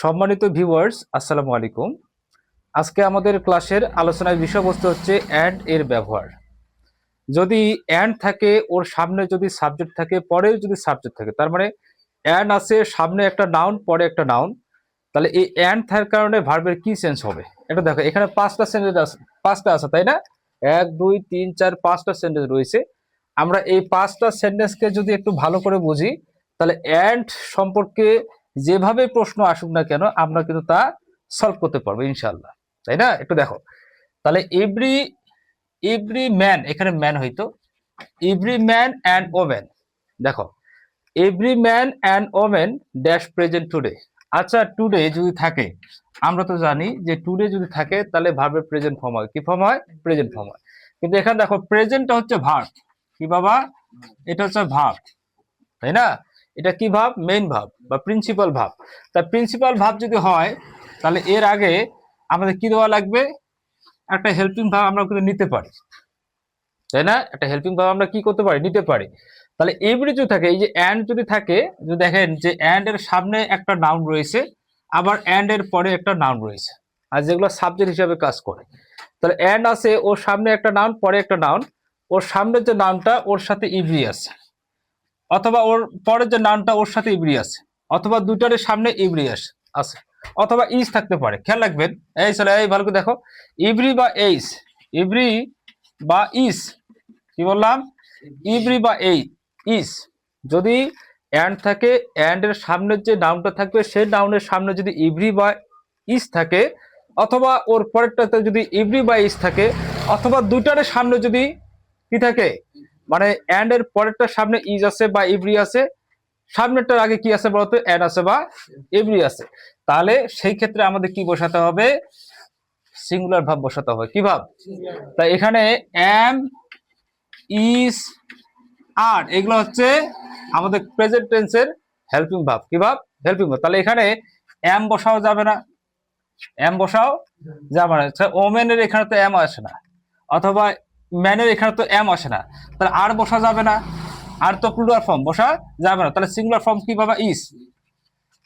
সম্মানিত ভিউয়ার্স, আসসালামু আলাইকুম। আজকে আমাদের ক্লাসের আলোচনার বিষয়বস্তু হচ্ছে অ্যান্ড এর ব্যবহার। যদি অ্যান্ড থাকে, ওর সামনে যদি সাবজেক্ট থাকে, পরেও যদি সাবজেক্ট থাকে, তার মানে অ্যান্ড আছে, সামনে একটা নাউন, পরে একটা নাউন, তাহলে এই অ্যান্ড থাকার কারণে ভার্বের কি চেঞ্জ হবে এটা দেখো। এখানে পাঁচটা আছে, তাই না? 1 2 3 4 5টা সেন্টেন্স রয়েছে। আমরা এই 5টা সেন্টেন্সকে যদি একটু ভালো করে বুঝি, তাহলে অ্যান্ড সম্পর্কে যেভাবে প্রশ্ন আসুক না কেন আমরা কিন্তু তা সলভ করতে পারবো ইনশাল্লাহ, তাই না? একটু দেখো, তাহলে এভরি এভরি ম্যান, এখানে ম্যান হইতো এভরি ম্যান অ্যান্ড ওমেন। দেখো, every man and women dash present today. আচ্ছা, টুডে যদি থাকে, আমরা তো জানি যে টুডে যদি থাকে তাহলে ভার্বের প্রেজেন্ট ফর্ম হয়। কি ফর্ম হয়? প্রেজেন্ট ফর্ম হয়। কিন্তু এখানে দেখো, প্রেজেন্টটা হচ্ছে ভার্ব। কি বাবা? এটা হচ্ছে ভার্ব, তাই না? এটা কি ভাব? মেইন ভাব বা প্রিন্সিপাল ভাব। তা প্রিন্সিপাল ভাব যদি হয়, তাহলে এর আগে আমাদের কি দেওয়া লাগবে? একটা হেল্পিং ভাব আমরা কিন্তু নিতে পারি, তাই না? একটা হেল্পিং ভাব আমরা কি করতে পারি? নিতে পারি। তাহলে এভরি যদি থাকে, এই যে অ্যান্ড যদি থাকে, যদি দেখেন যে অ্যান্ড এর সামনে একটা নাউন রয়েছে, আবার অ্যান্ড এর পরে একটা নাউন রয়েছে, আর যেগুলো সাবজেক্ট হিসাবে কাজ করে, তাহলে অ্যান্ড আছে, ওর সামনে একটা নাউন, পরে একটা নাউন, ওর সামনের যে নাউনটা ওর সাথে ইভরি আছে, অথবা ওর পরের যে নাউনটা ওর সাথে ইভরি আছে, অথবা দুটার সামনে ইভরি আছে, অথবা ইজ থাকতে পারে। খেয়াল রাখবেন, এই চলে এই ভালো করে দেখো, ইভরি বা এইস, ইভরি বা ইস, কি বললাম? ইভরি বা এই ইস। যদি অ্যান্ড থাকে, অ্যান্ড এর সামনের যে নাউনটা থাকবে সেই নাউনের সামনে যদি ইভরি বা ইস থাকে, অথবা ওর পরেরটাতে যদি ইভরি বা ইস থাকে, অথবা দুটার সামনে যদি কি থাকে, মানে অ্যান্ড এর পরেরটার সামনে ইজ আছে বা ইভরি আছে, সামনেরটার আগে কি আছে বলতো? অ্যান্ড আছে বা ইভরি আছে, তাহলে সেই ক্ষেত্রে আমাদের কি বসাতে হবে? সিঙ্গুলার ভাব বসাতে হবে। কি ভাব? তাই এখানে এম, ইজ, আর এগুলো হচ্ছে আমাদের প্রেজেন্ট টেন্সের হেল্পিং ভাব। কি ভাব? হেল্পিং ভাব। তাহলে এখানে এম বসাও যাবে না, এম বসাও যাবে না। ওমেনের এখানে তো এম আসে না, অথবা ম্যানের এখানে তো এম আসে না, তাহলে আর বসা যাবে না, আর তো প্লুরাল ফর্ম বসা যাবে না। তাহলে সিঙ্গুলার ফর্ম কি পাবা? ইজ।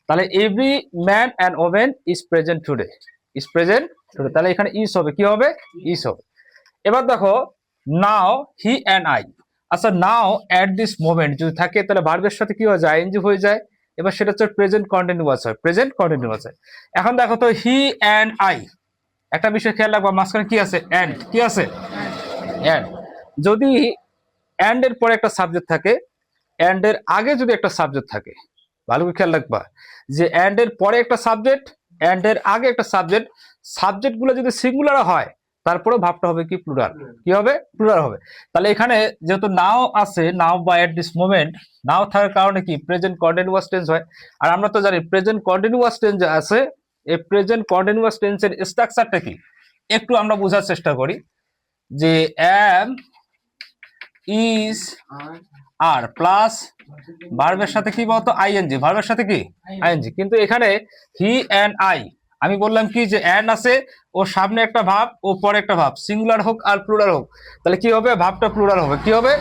তাহলে every man and women is present today, is present today, তাহলে এখানে ইজ হবে। কি হবে? ইজ হবে। এবার দেখো, নাও হি অ্যান্ড আই। আচ্ছা, নাও অ্যাট দিস মোমেন্ট যদি থাকে, তাহলে ভার্বের সাথে কি হয়ে যায়? আইএনজি হয়ে যায়। এবার সেটা হচ্ছে প্রেজেন্ট কন্টিনিউয়াস হয়, প্রেজেন্ট কন্টিনিউয়াস হয়। এখন দেখো তো, হি অ্যান্ড আই, একটা বিষয় খেয়াল রাখবা, মাঝখানে কি আছে? অ্যান্ড। কি আছে? অ্যান্ড। যদি অ্যান্ড এর পরে একটা সাবজেক্ট থাকে, অ্যান্ড এর আগে যদি একটা সাবজেক্ট থাকে, ভালো করে খেয়াল রাখবা যে অ্যান্ড এর পরে একটা সাবজেক্ট, অ্যান্ড এর আগে একটা সাবজেক্ট, সাবজেক্ট গুলো যদি সিঙ্গুলার হয়, তারপরে ভাবটা হবে কি? প্লুরাল। কি হবে? প্লুরাল হবে। তাহলে এখানে যেহেতু নাও আছে, নাও বা এট দিস মোমেন্ট, নাও থাকার কারণে কি? প্রেজেন্ট কন্টিনিউয়াস টেন্স হয়। আর আমরা তো জানি প্রেজেন্ট কন্টিনিউয়াস টেন্স আছে, এই প্রেজেন্ট কন্টিনিউয়াস টেন্সের স্ট্রাকচারটা কি একটু আমরা বোঝার চেষ্টা করি। যে এম, ইজ, আর প্লাস ভার্বের সাথে কি বলতো? আইএনজি। ভার্বের সাথে কি? আইএনজি। কিন্তু এখানে হি অ্যান্ড আই, আমি বললাম কি যে অ্যান্ড আছে, ও সামনে একটা ভাব, ও পরে একটা ভাব, সিঙ্গুলার হোক আর প্লুরাল হোক, তাহলে কি হবে? ভাবটা প্লুরাল হবে। কি হবে?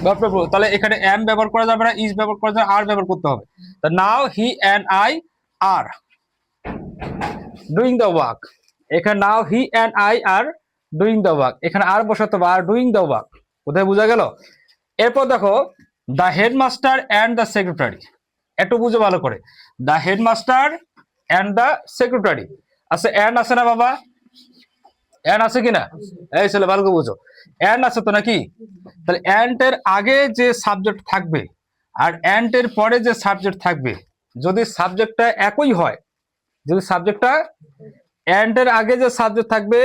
ভাবটা প্লুরাল। তাহলে এখানে এম ব্যবহার করা যাবে না, ইজ ব্যবহার করা যাবে, আর ব্যবহার করতে হবে। তা now he and I are doing the work. এখানে now he and I are doing the work, এখানে আর বসাতে হবে, আর ডুইং দ্য ওয়ার্ক। কোথায় বোঝা গেল? এরপর দেখো, the headmaster and the secretary, একটু বুঝো ভালো করে। The headmaster and the secretary. আচ্ছা, অ্যান্ড আছে না বাবা? অ্যান্ড আছে কিনা? এই ছেলে ভালো করে বুঝো, অ্যান্ড আছে তো নাকি? তাহলে অ্যান্ড এর আগে যে সাবজেক্ট থাকবে আর অ্যান্ড এর পরে যে সাবজেক্ট থাকবে, যদি সাবজেক্টটা একই হয়, যদি সাবজেক্টটা অ্যান্ড এর আগে যে সাবজেক্ট থাকবে,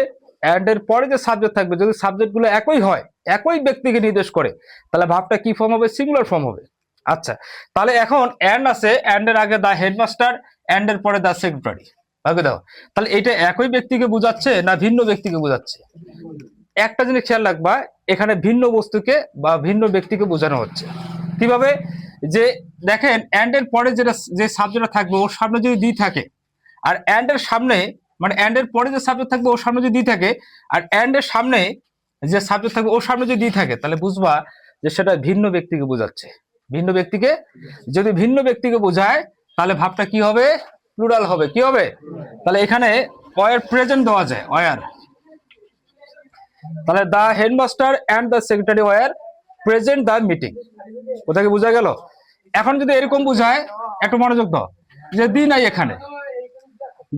অ্যান্ড এর পরে যে সাবজেক্ট থাকবে, যদি সাবজেক্ট গুলো একই হয়, একই ব্যক্তিকে নির্দেশ করে, তাহলে ভাবটা কি ফর্ম হবে? সিঙ্গুলার ফর্ম হবে। আচ্ছা, তাহলে এখন অ্যান্ড আছে, অ্যান্ড এর আগে দা হেডমাস্টার, অ্যান্ড এর পরে দা সেক্রেটারি, ভাবে দাও। তাহলে এটা একই ব্যক্তিকে বোঝাচ্ছে না ভিন্ন ব্যক্তিকে বোঝাচ্ছে? একটা জিনিস খেয়াল রাখবা, এখানে ভিন্ন বস্তুকে বা ভিন্ন ব্যক্তিকে বোঝানো হচ্ছে। কিভাবে? যে দেখেন, অ্যান্ড এর পরে যেটা যে সাবজেক্টটা থাকবে ওর সামনে যদি দি থাকে, আর অ্যান্ড এর সামনে, মানে অ্যান্ড এর পরে যে সাবজেক্ট থাকবে ওর সামনে যদি দি থাকে, আর অ্যান্ড এর সামনে যে সাবজেক্ট থাকবে ওর সামনে যদি দি থাকে, তাহলে বুঝবা যে সেটা ভিন্ন ব্যক্তিকে বোঝাচ্ছে। ভিন্ন ব্যক্তিকে, যদি ভিন্ন ব্যক্তিকে বোঝায়, তাহলে ভাবটা কি হবে? প্লুরাল হবে, কি হবে? তাহলে এখানে ওয়ার প্রেজেন্ট দেওয়া যায়, ওয়ার। তাহলে the headmaster and the secretary were present the meeting. কোথায় কি বোঝা গেল? এখন যদি এরকম বুঝায়, একটু মনোযোগ দাও, যে দি নাই এখানে,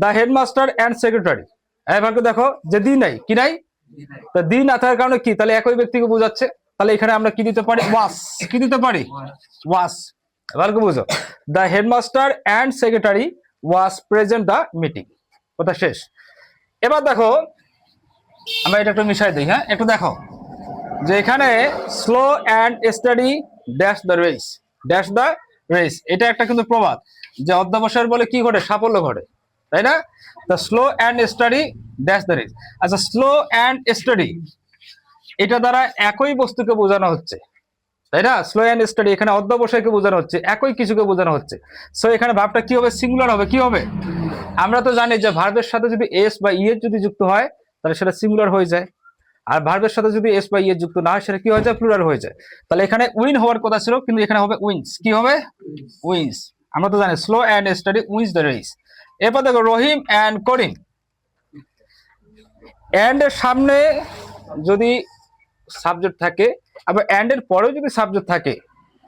দ্য হেডমাস্টার অ্যান্ড সেক্রেটারি, এবার দেখো যে দি নাই, কি নাই? তা দি না থাকার কারণে কি? তাহলে একই ব্যক্তিকে বোঝাচ্ছে। তাহলে এখানে আমরা কি দিতে পারি? ওয়াস। কি দিতে পারি? ওয়াস। এবার কি বুঝো? The headmaster and secretary was present the meeting. কথা শেষ। এবার দেখো, আমরা এটা একটু মিশাই দিই। হ্যাঁ, একটু দেখো যে এখানে slow and study dash the race, dash the race, এটা একটা কিন্তু প্রবাদ, যে অধ্যবসায়ের বলে কি ঘটে? সাফল্য ঘটে, তাই না? The slow and study dash the race. আচ্ছা, স্লো অ্যান্ড স্টাডি এটা দ্বারা একই বস্তুকে বোঝানো হচ্ছে, তাই না? স্লো অ্যান্ড স্টাডি এখানে অধ্যবসায়কে বোঝানো হচ্ছে, একই কিছুকে বোঝানো হচ্ছে। সো এখানে ভাবটা কি হবে? সিঙ্গুলার হবে। কি হবে? আমরা তো জানি যে ভার্বের সাথে যদি এস বা ইএস যদি যুক্ত হয় তাহলে সেটা সিঙ্গুলার হয়ে যায়, আর ভার্বের সাথে যদি এস বা ইএস যুক্ত না হয় সেটা কি হয়ে যায়? প্লুরাল হয়ে যায়। তাহলে এখানে উইন হওয়ার কথা ছিল, কিন্তু এখানে হবে উইন্স। কি হবে? উইন্স। আমরা তো জানি slow and steady wins the race. এরপর দেখো রহিম অ্যান্ড করিম, অ্যান্ড এর সামনে যদি সাবজেক্ট থাকে, আবার অ্যান্ড এর পরেও যদি সাবজেক্ট থাকে,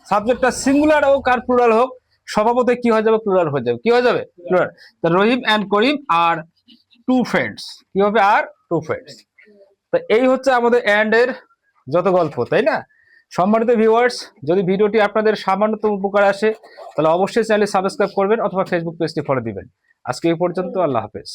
সাবজেক্টটা সিঙ্গুলার হোক আর প্লুরাল হোক, স্বভাবতই কি হয়ে যাবে? প্লুরাল হয়ে যাবে। কি হয়ে যাবে? প্লুরাল। তো Rahim and Karim are two friends, কি হবে? Are two friends. তো এই হচ্ছে আমাদের অ্যান্ড এর যত গল্প, তাই না? সম্মানিত ভিউয়ার্স, যদি ভিডিওটি আপনাদের সামান্যতম উপকার আসে তাহলে অবশ্যই চ্যানেল সাবস্ক্রাইব করবেন অথবা ফেসবুক পেজটি ফলো দিবেন। আজকে এই পর্যন্ত, আল্লাহ হাফেজ।